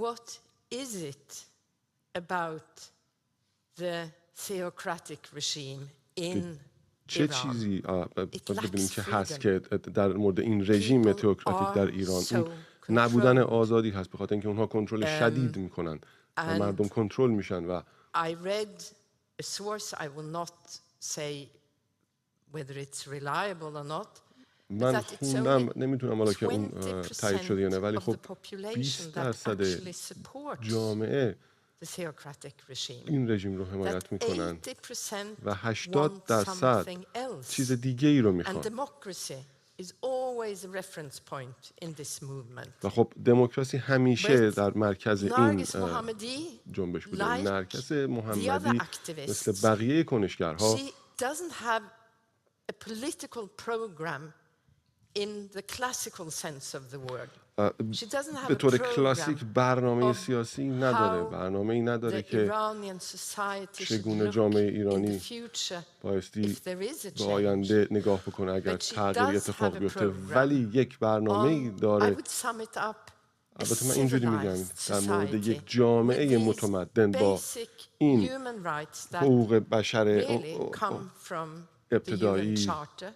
what is it about the theocratic regime in چه چیزی ببینیم که هست که در مورد این رژیم تئوکراتیک در ایران این نبودن آزادی هست، به خاطر اینکه اونها کنترل شدید میکنن و مردم کنترل میشن. و I read a source, I will not say whether it's reliable or not. من خوندم، نمیتونم حالا که اون تایید شده یا نه، ولی خب 20% جامعه این رژیم رو حمایت میکنن و 80% چیز دیگه ای رو میخوان. و خب دموکراسی همیشه در مرکز این جنبش بوده. نرگس محمدی مثل بقیه کنشگرها به طور کلاسیک برنامه سیاسی نداره، برنامه‌ای نداره که چگونه جامعه ایرانی بایستی به آینده نگاه بکنه اگر تغییر اتفاق بیفته، ولی یک برنامه‌ای داره. البته من اینجوری میگم در مورد یک جامعه متمدن با این حقوق بشر ابتدایی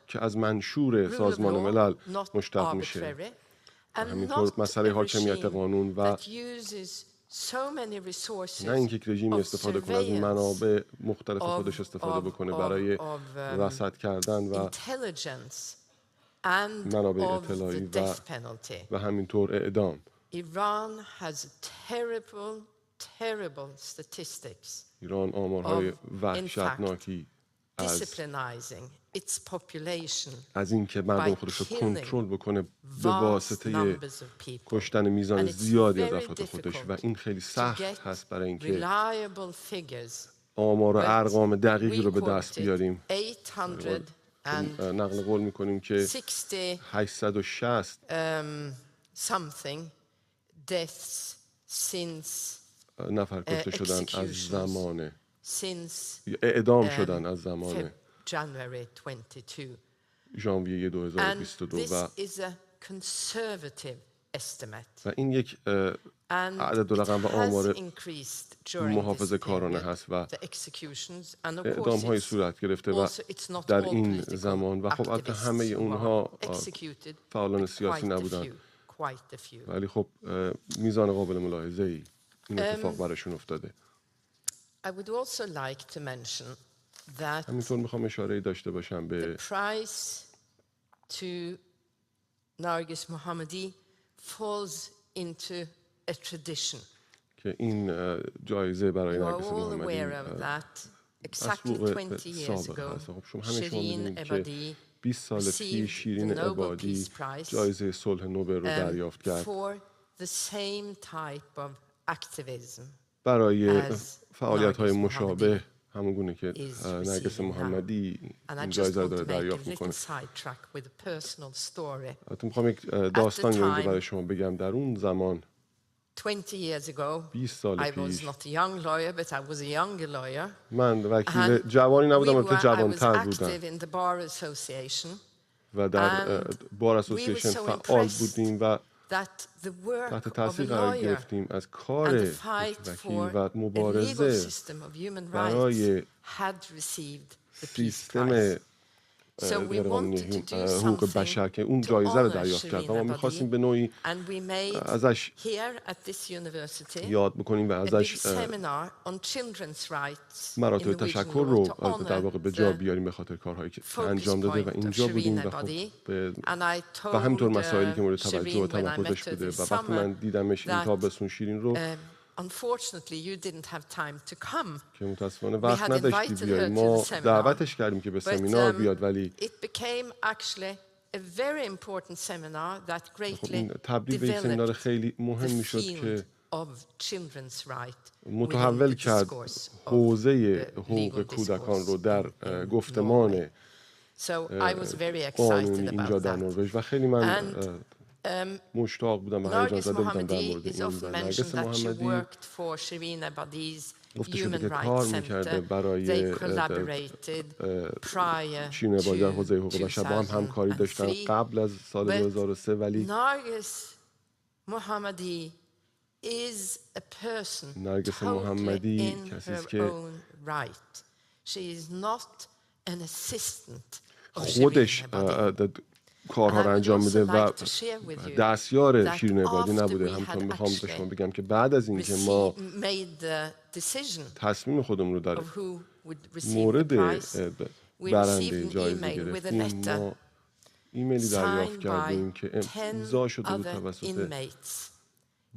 که از منشور سازمان ملل مشتق میشه، همینطور مسئله حاکمیت قانون و نه اینکه یک رژیم استفاده کنه از این منابع مختلف خودش استفاده بکنه برای رصد کردن و منابع اطلاعی و همینطور اعدام. ایران آمارهای وحشتناکی از این که مردم خودش رو کنترل بکنه به واسطه کشتن میزان زیادی از افراد خودش، و این خیلی سخت هست برای اینکه آمار و ارقام دقیقی رو به دست بیاریم. نقل قول میکنیم که 860 نفر کشته شدن از زمان اعدام شدن از زمان ژانویه 2022 و این یک عدد و رقم و آمار محافظه کارانه هست و اعدام های صورت گرفته و در این زمان و خب البته همه اونها فعالان سیاسی نبودن، ولی خب میزان قابل ملاحظه ای این اتفاق براشون افتاده. همینطور میخوام اشاره داشته باشم به نرگس محمدی falls into a tradition. که این جایزه برای نرگس محمدی مسبوق سابقه هست. خب شما همه شما میدونید که 20 سال پیش شیرین عبادی جایزه صلح نوبل رو دریافت کرد برای فعالیت‌های مشابه، همون گونه که نرگس محمدی این جایزه رو داره دریافت میکنه. میخوام یک داستانی رو برای شما بگم. در اون زمان 20 سال پیش من وکیل جوانی نبودم، البته جوان‌تر بودم و در بار اسوسییشن فعال بودیم و تحت تاثیر قرار گرفتیم از کار وکیل و مبارزه برای سیستم حقوق بشر که اون جایزه رو دریافت کرد. ما می‌خواستیم به نوعی ازش یاد بکنیم و ازش مراتب تشکر رو در واقع به جا بیاریم به خاطر کارهایی که انجام داده و اینجا بودیم و خب و همینطور مسائلی که مورد توجه و تمرکزش بوده. و وقتی من دیدمش این تابستون شیرین رو که متاسفانه وقت نداشتی بیایی، ما دعوتش کردیم که به سمینار بیاد، ولی خب این تبدیل به یک سمینار خیلی مهمی شد که متحول کرد حوزه حقوق کودکان رو در گفتمان قانونی اینجا در نروژ و خیلی من مشتاق بودم و هیجان زده بودم در مورد این. و نرگس محمدی گفته شده که کار میکرده برای شیرین عبادی در حوزه حقوق بشر، با هم همکاری داشتن قبل از سال 2003، ولی نرگس محمدی is a person نرگس محمدی totally in کسی her است که own right. She is not an assistant of خودش Shirin Ebadi. کارها رو انجام میده و like to share with you دستیار that شیرین عبادی after نبوده. we همچنان had میخوام به actually شما بگم که بعد از اینکه ما made the decision تصمیم خودمون رو در of who would receive the مورد prize, we برنده received an جایزه email with a گرفتیم، letter ما ایمیلی دریافت signed by کردیم که 10 امضا شده بود other توسط inmates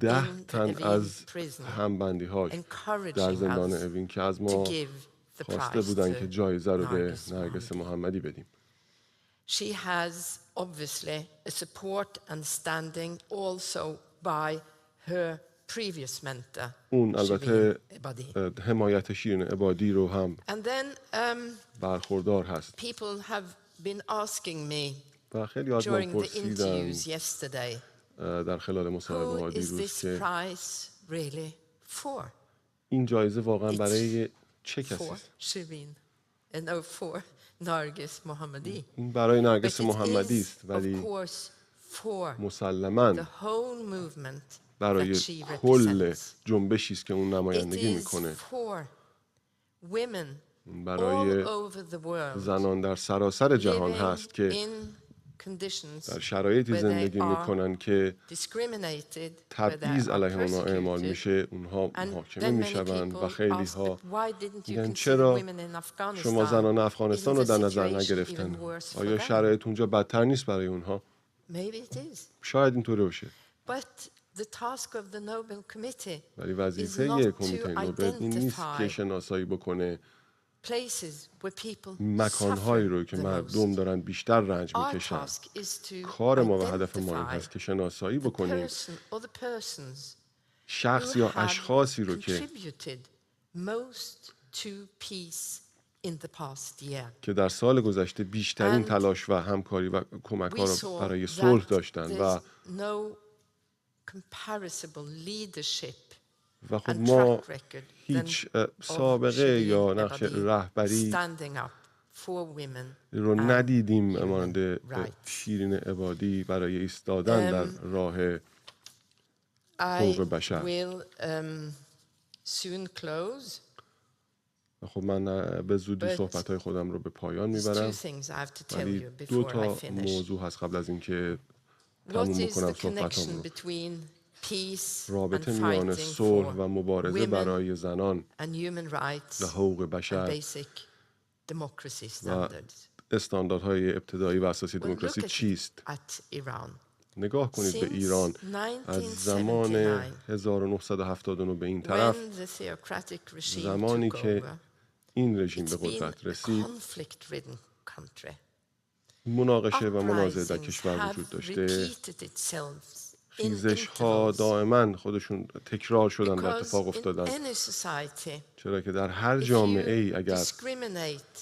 10 in the تن Evin از prison, همبندی‌هاش در encouraging زندان us اوین که از to ما give the خواسته prize بودن که to جایزه رو به Nargis نرگس Mohammadi. محمدی بدیم. She has obviously a support and standing also by her previous mentor, اون البته Shirin Ebadi. حمایت شیرین عبادی رو هم And then برخوردار هست. people have been asking me و خیلی از من during the پرسیدن interviews yesterday, در خلال مصاحبه who ها is دیروز this که prize really for? این جایزه واقعا برای چه کسی For است؟ Shirin and no for Nargis Mohammadi. این برای But نرگس it محمدی is است of ولی course for مسلماً the whole movement برای that she کل represents. جنبشی است که اون It نمایندگی is میکنه. for women all برای over the world زنان در سراسر جهان living هست که in conditions در شرایطی where they زندگی are میکنن که discriminated, where they تبعیض are علیه اونها اعمال persecuted. میشه، اونها And محاکمه then many میشوند و people خیلی ask, ها but why didn't you میگن consider چرا women in شما Afghanistan? زنان افغانستان رو Isn't در the نظر situation نگرفتن؟ even worse for آیا them? شرایط اونجا بدتر نیست برای اونها؟ Maybe it is. شاید اینطوری باشه. But the task of the Nobel Committee ولی is وظیفه not کمیته to نوبل این نیست که identify شناسایی بکنه places where people مکانهایی suffer رو که the مردم most. دارن بیشتر رنج Our میکشن. task is to کار ما و هدف ما این identify هست که شناسایی the بکنیم person or the persons شخص who یا have اشخاصی رو که contributed most to peace in the past year. در سال گذشته بیشترین And تلاش و همکاری و کمک ها We رو saw برای صلح that داشتن و there's no comparable leadership خب and ما track record هیچ than of سابقه Shirin یا نقش Ebadi رهبری standing up for women رو and ندیدیم human مانند rights. شیرین عبادی برای ایستادن در راه حقوق I بشر. will soon close. خب من به زودی But صحبت‌های خودم رو به پایان There's two میبرم، things I have to tell ولی you دو before I تا finish. موضوع هست قبل از اینکه What تموم is بکنم the صحبتام connection رو. between peace and رابطه میان fighting صلح for و مبارزه women برای زنان and human rights و حقوق and بشر basic democracy و standards? استانداردهای ابتدایی و اساسی Well, دموکراسی look چیست؟ at Iran. نگاه کنید به Since ایران از زمان 1979 به این طرف، when the theocratic regime زمانی took که over, این رژیم به it's been قدرت a رسید، conflict-ridden country. مناقشه و منازعه در Uprisings کشور وجود have داشته، repeated itself in خیزش ها intervals. دائما خودشون تکرار شدن و Because اتفاق in افتادن، any society, چرا که در هر if جامعه ای you اگر discriminate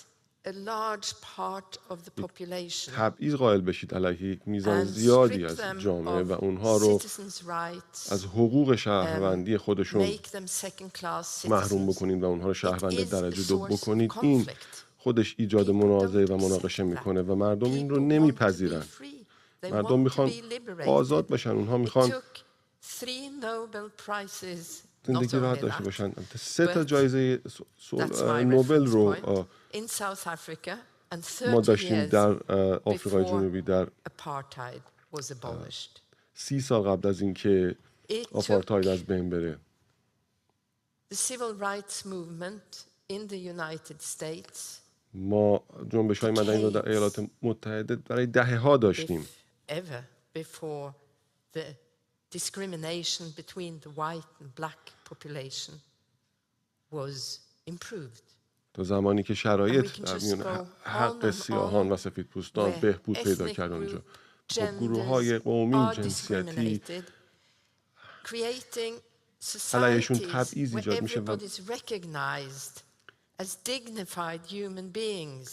a large part of the population تبعیض قائل بشید علیه یک میزان and زیادی strip از them جامعه و of اونها رو citizens' rights, از حقوق شهروندی خودشون make them second-class محروم citizens, بکنید و اونها رو شهروند it is a درجه دو source of بکنید، این conflict. خودش ایجاد People منازعه don't و مناقشه accept میکنه that. و مردم این رو People want to be نمیپذیرن. free. They مردم want to میخوان be liberated. آزاد بشن، اونها It میخوان took 3 Nobel prizes, not زندگی راحت only داشته that, باشن. 3 تا but جایزه that's my نوبل reference رو point. In South Africa and ما 30 داشتیم years در آفریقای before جنوبی در apartheid was abolished. 30 سال قبل از اینکه It آپارتاید took از بین بره. the civil rights movement in the United States, ما جنبش‌های مدنی رو در ایالات متحده برای دهه‌ها داشتیم. if ever before the discrimination between the white and black population was improved. تا زمانی که شرایط در میان حق سیاهان و سفیدپوستان بهبود پیدا کرد اونجا، خب گروه‌های قومی، جنسیتی علیهشون تبعیض ایجاد میشه و as dignified human beings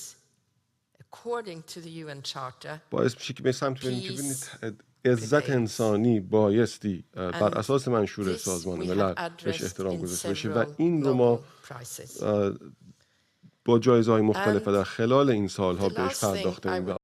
according to the UN Charter. باعث میشه که به سمت بریم که ببینید عزت انسانی بایستی بر اساس منشور سازمان ملل بهش احترام گذاشته بشه و این رو ما با جایزه‌های مختلف در خلال این سالها بهش پرداخته ایم.